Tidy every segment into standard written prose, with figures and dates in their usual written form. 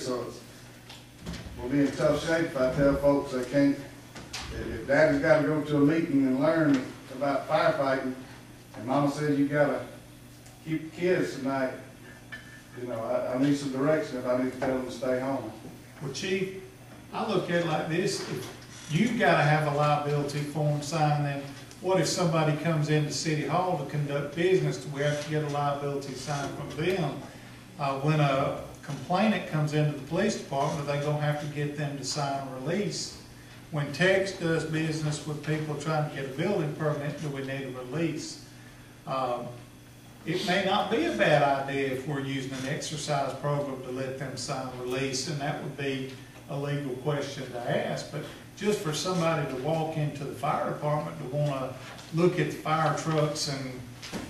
so we'll be in tough shape if I tell folks they can't, if daddy's gotta go to a meeting and learn about firefighting, and mama says you gotta keep the kids tonight, you know, I need some direction if I need to tell them to stay home. Well, Chief, I look at it like this, if you've gotta have a liability form signed, then what if somebody comes into City Hall to conduct business, do we have to get a liability signed from them? When a complainant comes into the police department, are they gonna have to get them to sign a release? When Tex does business with people trying to get a building permit, do we need a release? It may not be a bad idea if we're using an exercise program to let them sign a release, and that would be a legal question to ask. But just for somebody to walk into the fire department to want to look at the fire trucks and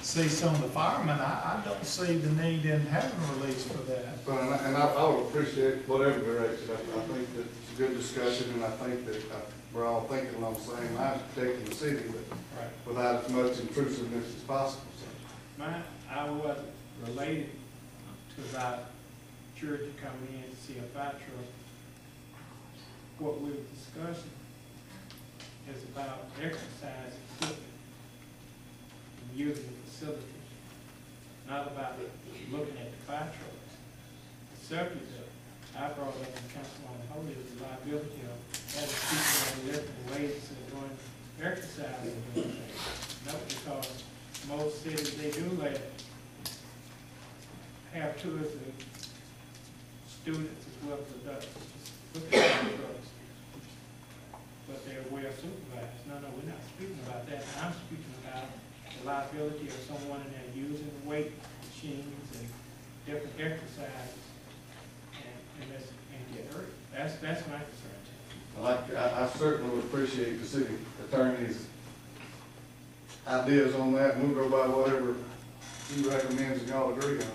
see some of the firemen, I don't see the need in having a release for that. But, and I would appreciate whatever direction. I think that it's a good discussion, and I think that we're all thinking along the same lines, protecting the city, but Right. without as much intrusiveness as possible. So. I was related to about church coming in to see a fire truck. What we were discussing is about exercise equipment and using the facilities, not about looking at the fire trucks. The subject that I brought up in Councilwoman Holy is the liability of having people on the lifting weights and going exercise and doing things. No, because most cities, they do have tours of students as well as adults. Look at the drugs. But they're well supervised. No, we're not speaking about that. I'm speaking about the liability of someone in there using weight machines and different exercises and get hurt. That's my concern. Well, I certainly would appreciate the city attorney's ideas on that, and we'll go by whatever he recommends and y'all agree on.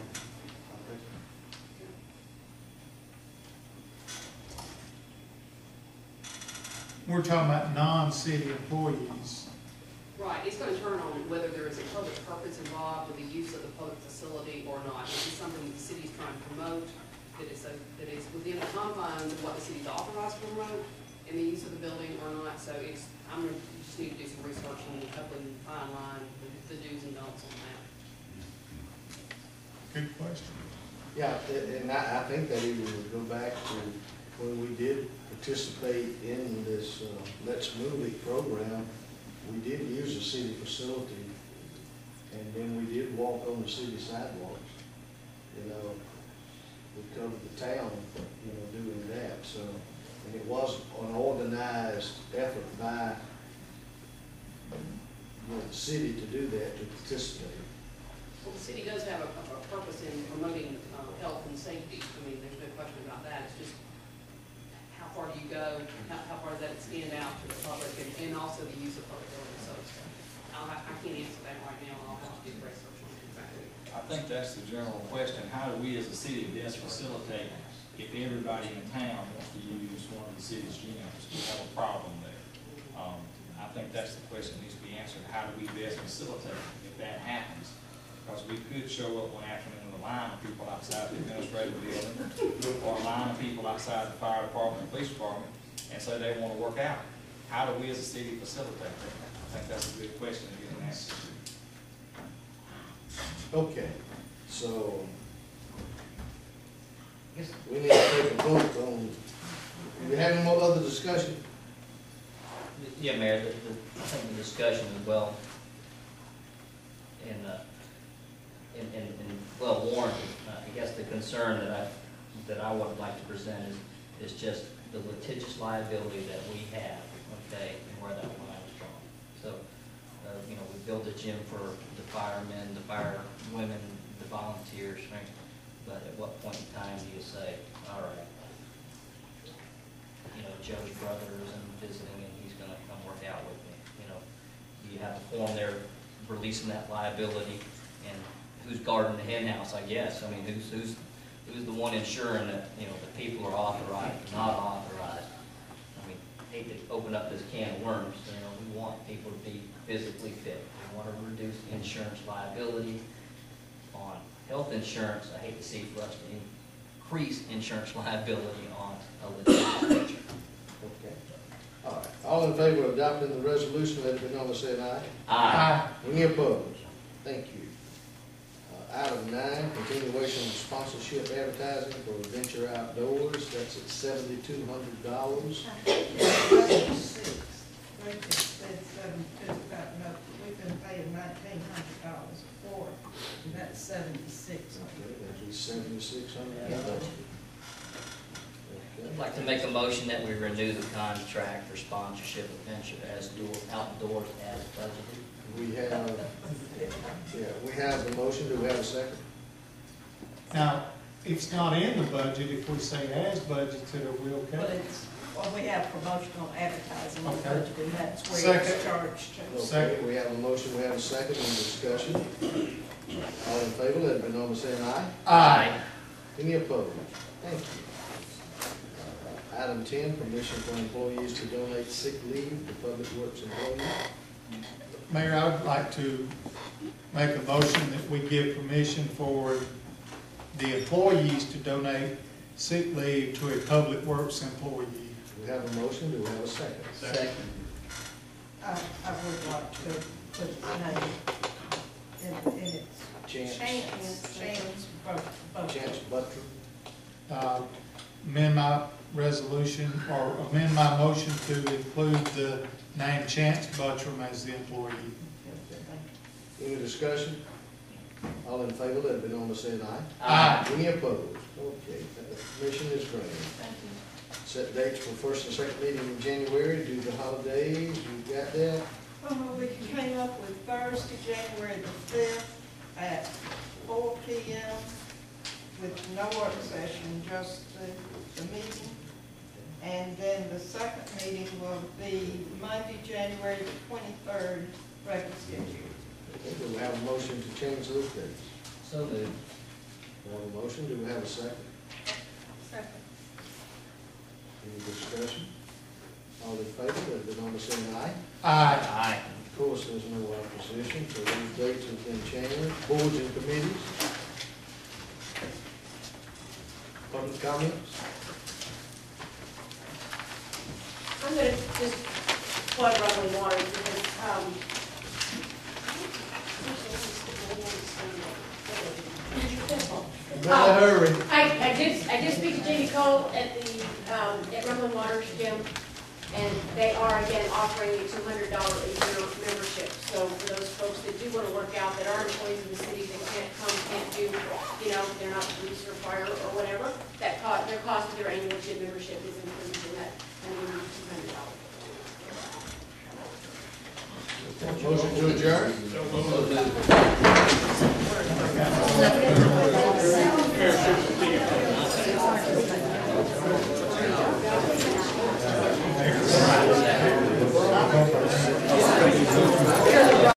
We're talking about non-city employees. Right, it's going to turn on whether there is a public purpose involved with the use of the public facility or not. This is something that the city is trying to promote, that is within the confines of what the city's authorized to promote in the use of the building or not. So I'm going to just need to do some research and hopefully fine line the do's and don'ts on that. Good question. Yeah, and I think that even would go back to when we did participate in this Let's Move It program. We did use a city facility, and then we did walk on the city sidewalks. You know, we covered the town, you know, doing that. So, and it was an organized effort by the city to do that, to participate. Well, the city does have a purpose in promoting health and safety. I mean, there's no question about that. It's just how far do you go, how far does that extend out to the public, and also the use of public buildings. So I can't answer that right now. I'll have to do research on it. I think that's the general question. How do we as a city best facilitate if everybody in town wants to use one of the city's gyms? We have a problem there. I think that's the question that needs to be answered. How do we best facilitate if that happens? Because we could show up one afternoon with a line of people outside the administrative building or a line of people outside the fire department and police department and say they want to work out. How do we as a city facilitate that? I think that's a good question to get an answer to. Okay, so we need to take a vote on. Do we have any more other discussion? Yeah, Mayor, I think the discussion is well and well warranted. I guess the concern that I would like to present is just the litigious liability that we have, okay, and where that line is drawn. So, you know, we built a gym for the firemen, the firewomen, the volunteers, right? But at what point in time do you say, all right, you know, Joe's brother is visiting and he's going to come work out with me? You know, you have a form there releasing that liability, and who's guarding the hen house, I guess. I mean, who's the one ensuring that, you know, the people are authorized, not authorized? I mean, I hate to open up this can of worms. You know, we want people to be physically fit. We want to reduce insurance liability on health insurance. I hate to see for us to increase insurance liability on a litigious nature. Okay. All right. All in favor of adopting the resolution, let it be known by saying aye. Aye. Any opposed? Thank you. Item 9, continuation of sponsorship advertising for Adventure Outdoors. That's at $7,200. We just said 72, got no, we've been paying $1,900 for it, and that's 76. Okay, that'd be $7,600. I'd like to make a motion that we renew the contract for sponsorship of Venture Outdoors as budgeted. We have the motion. Do we have a second? Now, it's not in the budget. If we say as budgeted, are we But okay? it's, well, we have promotional advertising on the Okay. budget, and that's where Second. it's charged to. Okay, Second. we have a motion. We have a second. Any discussion? All in favor, let it be known by saying aye. Aye. Any opposed? Thank you. Item 10, permission for employees to donate sick leave to public works employees. Mayor, I would like to make a motion that we give permission for the employees to donate sick leave to a public works employee. We have a motion. Do we have a second? Second. I would like to put the name in its Chance vote. Chance Butler. Amend my resolution, or amend my motion to include the name Chance Buttram as the employee. Any discussion? All in favor, let it be known by saying aye. Aye. Any opposed? Okay, permission is granted. Thank you. Set dates for first and second meeting in January due to holidays. You got that? We came up with Thursday, January the 5th at 4 p.m. with no work session, just the meeting. And then the second meeting will be Monday, January the 23rd, regular schedule. Okay, do we have a motion to change those dates? So moved. We have a motion. Do we have a second? Second. Any discussion? All in favor, let it be known by saying aye. Aye. Aye. Of course, there's no opposition, so those dates have been changed. Boards and committees? Public comments? I'm gonna just plug Rumbling Waters because, Better hurry. I did speak to Jamie Cole at at Rumbling Waters Gym, and they are again offering a $200 a year membership. So for those folks that do want to work out, that are employees in the city, that can't do, they're not police or fire or whatever, their cost of their annual gym membership is included in that, and we need $200. Motion to adjourn?